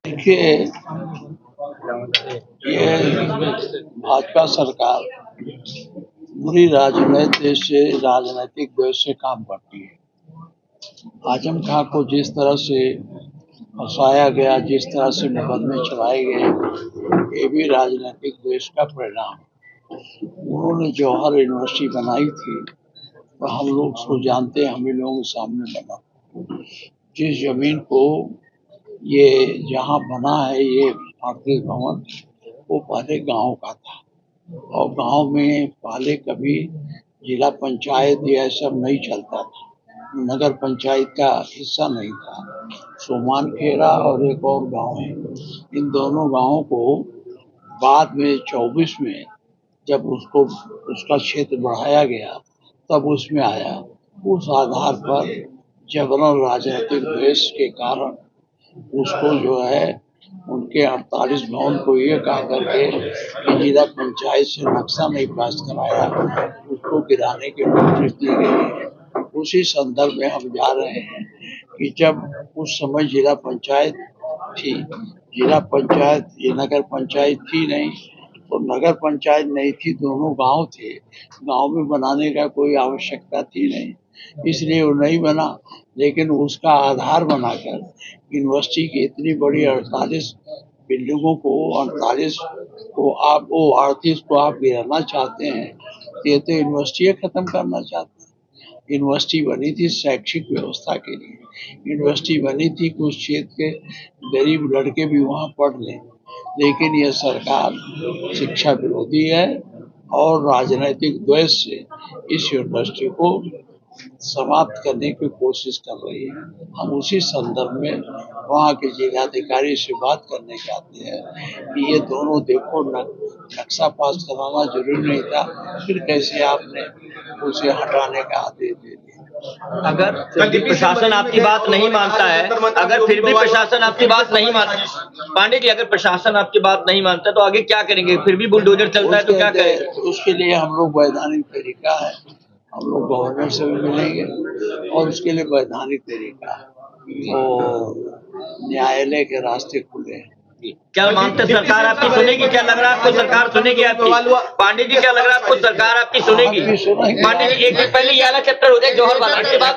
देखिए, ये भाजपा सरकार पूरी राजनीतिक द्वेष से काम करती है। आजम खां को जिस तरह से फंसाया गया, जिस तरह से मुकदमे चलाए गए, ये भी राजनीतिक द्वेष का परिणाम है। उन्होंने जौहर यूनिवर्सिटी बनाई थी, तो हम लोग उसको जानते हैं, हम ही लोगों के सामने बना। जिस जमीन को ये जहाँ बना है, ये आर्थिक भवन, वो पहले गांव का था और गांव में पहले कभी जिला पंचायत ये सब नहीं चलता था, नगर पंचायत का हिस्सा नहीं था। सोमानखेड़ा और एक और गांव है, इन दोनों गांवों को बाद में 24 में जब उसका क्षेत्र बढ़ाया गया तब उसमें आया। उस आधार पर जबरन राजनीतिक द्वेष के कारण उसको जो है उनके 48 भवन को ये कहा करके कि जिला पंचायत से नक्शा नहीं पास कराया, उसको गिराने की नोटिस दी गई है। उसी संदर्भ में हम जा रहे हैं कि जब उस समय जिला पंचायत थी, जिला पंचायत ये नगर पंचायत थी नहीं, तो नगर पंचायत नहीं थी, दोनों गांव थे, गांव में बनाने का कोई आवश्यकता थी नहीं, इसलिए वो नहीं बना। लेकिन उसका आधार बनाकर यूनिवर्सिटी की इतनी बड़ी 48 बिल्डिंगों को 48 को आप वो 38 को आप गिराना चाहते हैं, ये तो यूनिवर्सिटी खत्म करना चाहते हैं। यूनिवर्सिटी बनी थी शैक्षिक व्यवस्था के लिए, यूनिवर्सिटी बनी थी कि उस क्षेत्र के गरीब लड़के भी वहाँ पढ़ लें, लेकिन यह सरकार शिक्षा विरोधी है और राजनीतिक द्वेष से इस यूनिवर्सिटी को समाप्त करने की कोशिश कर रही है। हम उसी संदर्भ में वहाँ के जिलाधिकारी से बात करने जाते हैं कि ये दोनों देखो, नक्शा पास कराना जरूरी नहीं था, फिर कैसे आपने उसे हटाने का आदेश दे दिया। अगर फिर भी प्रशासन आपकी बात नहीं मानता है, अगर फिर भी प्रशासन आपकी बात नहीं मानता, पांडे जी, अगर प्रशासन आपकी बात नहीं मानता तो आगे क्या करेंगे? फिर भी बुलडोजर चलता है तो क्या करेंगे? उसके लिए हम लोग वैधानिक तरीका है, हम लोग गवर्नर से भी मिलेंगे और उसके लिए वैधानिक तरीका और न्यायालय के रास्ते खुले हैं। क्या मानते सरकार आपकी सुनेगी? क्या लग रहा है आपको सरकार सुनेगी आपकी? पांडे जी, क्या लग रहा है आपको सरकार आपकी सुनेगी? पांडे जी, एक दिन पहले ये वाला चैप्टर हो जाए, जौहर वाला, के बाद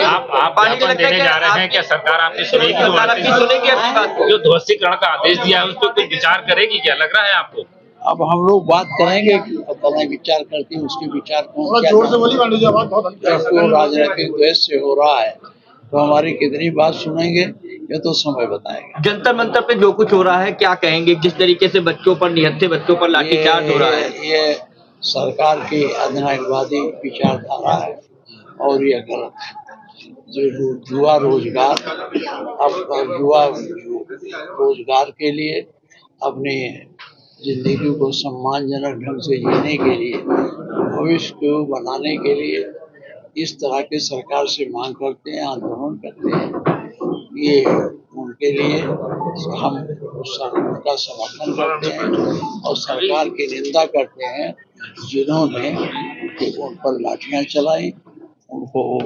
आप पांडे जी लगता है जा रहे हैं, क्या सरकार आपकी सुनेगी? सरकार आपकी सुनेगी आपकी बात को? जो ध्वस्तीकरण का आदेश दिया है उस पर कुछ विचार करेगी, क्या लग रहा है आपको? अब हम लोग बात करेंगे कि पता नहीं विचार करती है, उसके विचार को जोर से बोली पांडे जी, राजनीतिक द्वेष से हो रहा है तो हमारी कितनी बात सुनेंगे ये तो समय बताएगा। जंतर मंतर पे जो कुछ हो रहा है क्या कहेंगे? जिस तरीके से बच्चों पर, निहत्थे बच्चों पर लाठीचार्ज हो रहा है, ये सरकार की अधिनायकवादी विचारधारा है और ये गलत है। जो युवा रोजगार, अब युवा रोजगार के लिए, अपनी जिंदगी को सम्मानजनक ढंग से जीने के लिए, भविष्य को बनाने के लिए इस तरह के सरकार से मांग करते हैं, आंदोलन करते हैं, ये उनके लिए हम उनका समर्थन करते हैं और सरकार की निंदा करते हैं जिन्होंने उन पर लाठियां चलाई, उनको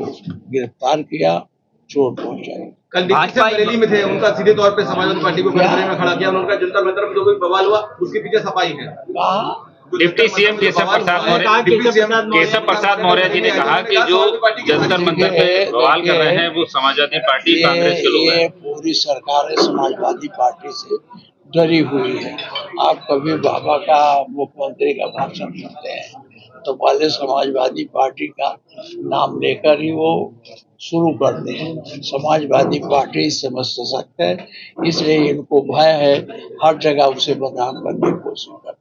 गिरफ्तार किया, चोट पहुंचाई। कल भाजपा रैली में थे, उनका सीधे तौर पे समाजवादी पार्टी को कटघरे में खड़ा किया, उनका जनता मंत्र में जो कोई बवाल हुआ उसके पीछे सफाई है। डिप्टी सीएम केशव प्रसाद मौर्य जी ने कहा कि जो जंतर मंतर पे बवाल कर रहे हैं वो समाजवादी पार्टी, कांग्रेस के लोग हैं। ये पूरी सरकार समाजवादी पार्टी से डरी हुई है। आप कभी बाबा का, मुख्यमंत्री का भाषण सुनते हैं तो पहले समाजवादी पार्टी का नाम लेकर ही वो शुरू करते हैं। समाजवादी पार्टी समझ सशक्त है, इसलिए इनको भय है, हर जगह उसे बदनाम करने की कोशिश करते हैं।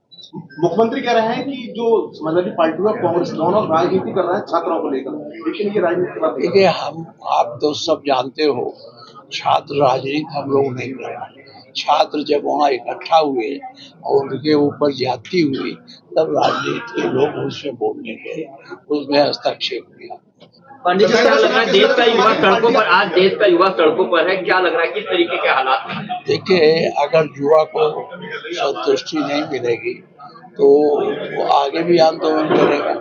मुख्यमंत्री कह रहे हैं कि जो समाजवादी पार्टी और कांग्रेस दोनों राजनीति कर रहे हैं छात्रों को लेकर, लेकिन ये राजनीति देखिए, आप तो सब जानते हो, छात्र राजनीति हम लोग नहीं कर रहे। छात्र जब वहाँ इकट्ठा हुए और उनके ऊपर ज्यादती हुई तब राजनीति के लोग उसमें बोलने गए, उसमें हस्तक्षेप किया। पंडित जी, क्या लग रहा है देश का युवा सड़कों पर, आज देश का युवा सड़कों पर है, क्या लग रहा है किस तरीके के हालात हैं? देखिए, अगर युवा को संतुष्टि नहीं मिलेगी तो वो आगे भी आंदोलन करेगा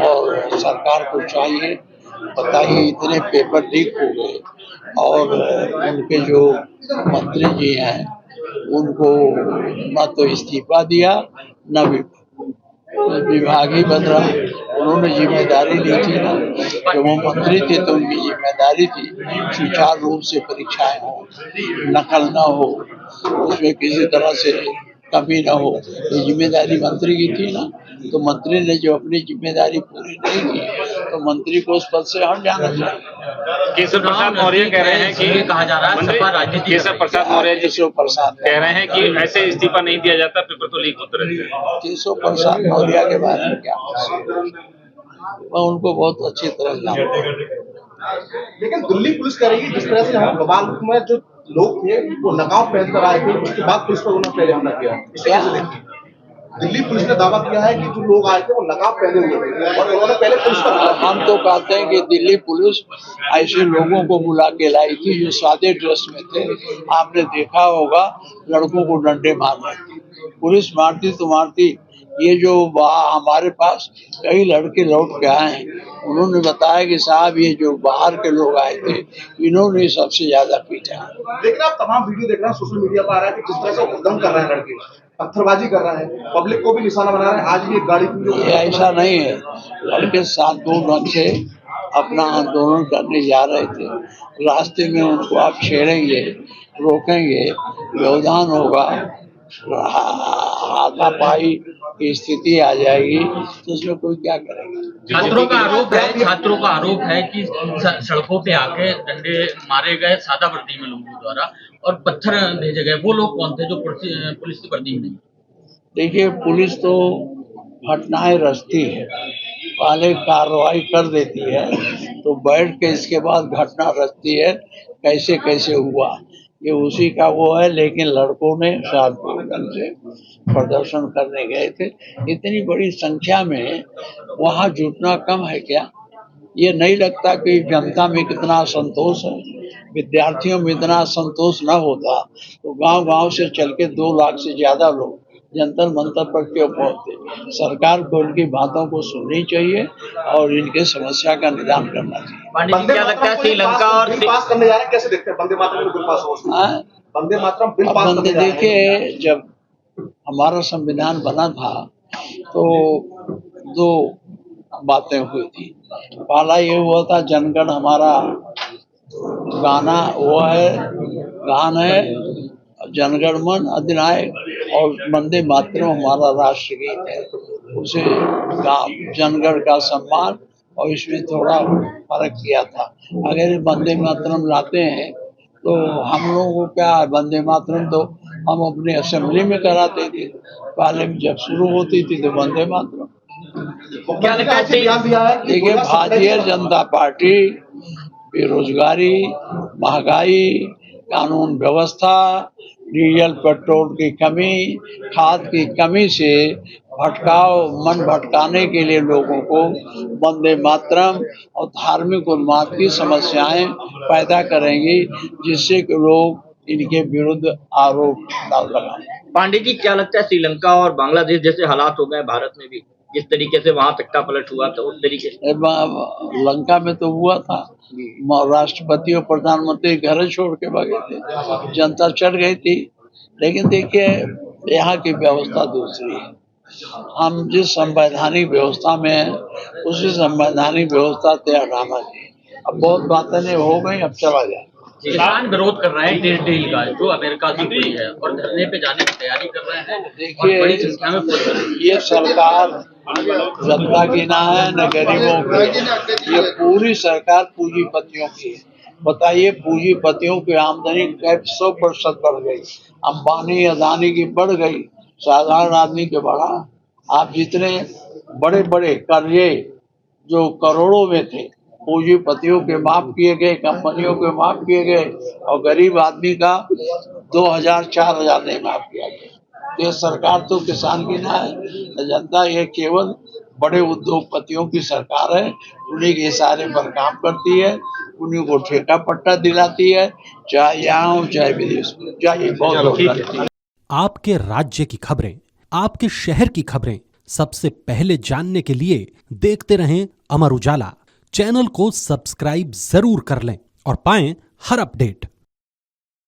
और सरकार को चाहिए, बताइए इतने पेपर लीक हो गए और उनके जो मंत्री जी हैं उनको न तो इस्तीफा दिया न विभाग ही बदला। उन्होंने जिम्मेदारी ली थी ना, जब वो मंत्री थे तो उनकी जिम्मेदारी थी सुचारू रूप से परीक्षाएं हो, नकल ना हो, उसमें किसी तरह से कमी ना हो। ये जिम्मेदारी मंत्री की थी ना, तो मंत्री ने जो अपनी जिम्मेदारी पूरी नहीं की तो मंत्री को उस पद से हट जाना चाहिए। केशव प्रसाद मौर्य कह रहे हैं कि कहा जा रहा है सपा राजनीति केशव प्रसाद मौर्य जी केशव प्रसाद कह रहे हैं कि ऐसे इस्तीफा नहीं दिया जाता, पेपर तो लीक होते रहते हैं। केशव प्रसाद मौर्य के बारे में क्या मैं उनको बहुत अच्छी तरह जानता हूँ। लेकिन दिल्ली पुलिस कह रही है जिस तरह से यहाँ बवाल में जो लोग थे वो नकाब पहन कर आए थे, उसके बाद पुलिस पर उन्होंने पहले हमला किया। इसे कैसे देखिए? दिल्ली पुलिस ने दावा किया है कि जो लोग आए थे वो नकाब पहने हुए थे और उन्होंने पहले पुलिस पर हमला किया। हम तो कहते हैं कि दिल्ली पुलिस ऐसे लोगों को बुला के लाई थी जो सादे ड्रेस में थे। आपने देखा होगा लड़कों को डंडे मार रहे थे, पुलिस मारती तो मारती। ये जो हमारे पास कई लड़के लौट के आए हैं, उन्होंने बताया कि साहब ये जो बाहर के लोग आए थे इन्होंने सबसे ज्यादा पीटा। लेकिन आप तमाम वीडियो देख रहे हैं, सोशल मीडिया पर आ रहा है कि किस तरह से उद्यम कर रहे हैं लड़के, पत्थरबाजी कर रहे हैं, पब्लिक को भी निशाना बना रहे हैं। आज भी एक गाड़ी ये ऐसा नहीं है, लड़के साथ दो ढंग से अपना आंदोलन करने जा रहे थे, रास्ते में उनको आप छेड़ेंगे, रोकेंगे, व्यवधान होगा, हाथापाई की स्थिति आ जाएगी तो उसमें कोई क्या करेगा। छात्रों का आरोप है कि सड़कों पे आके डंडे मारे गए सादा वर्दी में लोगों द्वारा और पत्थर भेजे गए। वो लोग कौन थे जो पुलिस की वर्दी में नहीं? देखिए, पुलिस तो घटनाएं रचती है, पहले कार्रवाई कर देती है तो बैठ के इसके बाद घटना रचती है कैसे कैसे हुआ, ये उसी का वो है। लेकिन लड़कों ने शांतिपूर्ण से प्रदर्शन करने गए थे, इतनी बड़ी संख्या में वहाँ जुटना कम है क्या? ये नहीं लगता कि जनता में कितना असंतोष है। विद्यार्थियों में इतना असंतोष न होता तो गांव-गांव से चल के 2 लाख से ज्यादा लोग जंतर मंतर पर क्यों पहुंचते? सरकार को इनकी बातों को सुननी चाहिए और इनके समस्या का निदान करना चाहिए। पांडे जी, क्या लगता है श्रीलंका और बिल पास करने जा रहे हैं, कैसे देखते हैं वंदे मातरम बिल पास हो? वंदे मातरम बिल पास करने जा रहे हैं। देखिए, जब हमारा संविधान बना था तो 2 बातें हुई थी। पहला ये हुआ था जनगण हमारा गाना वो है, गान है जनगण मन अधिनायक, और वंदे मातरम हमारा राष्ट्रगीत है। उसे जनगण का सम्मान और इसमें थोड़ा फर्क किया था। अगर वंदे मातरम लाते हैं तो हम लोगों को क्या, वंदे मातरम तो हम अपने असेंबली में कराते थे, पहले जब शुरू होती थी तो वंदे मातरम। क्या लगता है? देखिए, भारतीय जनता पार्टी बेरोजगारी, महंगाई, कानून व्यवस्था, डीजल पेट्रोल की कमी, खाद की कमी से मन भटकाने के लिए लोगों को वंदे मातरम और धार्मिक उन्माद की समस्याएं पैदा करेंगी, जिससे कि लोग इनके विरुद्ध आरोप लगाएं। पांडे जी, क्या लगता है श्रीलंका और बांग्लादेश जैसे हालात हो गए भारत में भी, जिस तरीके से वहां तख्ता पलट हुआ था उस तरीके से? लंका में तो हुआ था, राष्ट्रपति और प्रधानमंत्री घर छोड़ के भागे थे, जनता चढ़ गई थी। लेकिन देखिए, यहाँ की व्यवस्था दूसरी है। हम जिस संवैधानिक व्यवस्था में हैं उसी संवैधानिक व्यवस्था से हटाना चाहिए। अब बहुत बातें हो गई, अब चला जाए। किसान विरोध कर रहे हैं डील का, जो अमेरिका से हुई है, और धरने पे जाने की तैयारी कर रहे हैं। देखिए, बड़ी संख्या में ये सरकार जनता की ना है न गरीबों की, ये पूरी सरकार पूंजीपतियों की है। बताइए, पूंजीपतियों की आमदनी 100% बढ़ गई, अंबानी अदानी की बढ़ गई, साधारण आदमी के बढ़ा। आप जितने बड़े बड़े कर्जे जो करोड़ों में थे पूंजीपतियों के माफ किए गए, कंपनियों के माफ किए गए, और गरीब आदमी का 2000-4000 नहीं माफ किया गया। ये सरकार तो किसान की ना है, जनता ये केवल बड़े उद्योगपतियों की सरकार है। उन्हीं के इशारे पर काम करती है, उन्हीं को ठेका पट्टा दिलाती है, चाहे यहाँ हो चाहे विदेश में, चाहे बहुत। आपके राज्य की खबरें, आपके शहर की खबरें सबसे पहले जानने के लिए देखते रहें अमर उजाला। चैनल को सब्सक्राइब जरूर कर लें और पाएं हर अपडेट।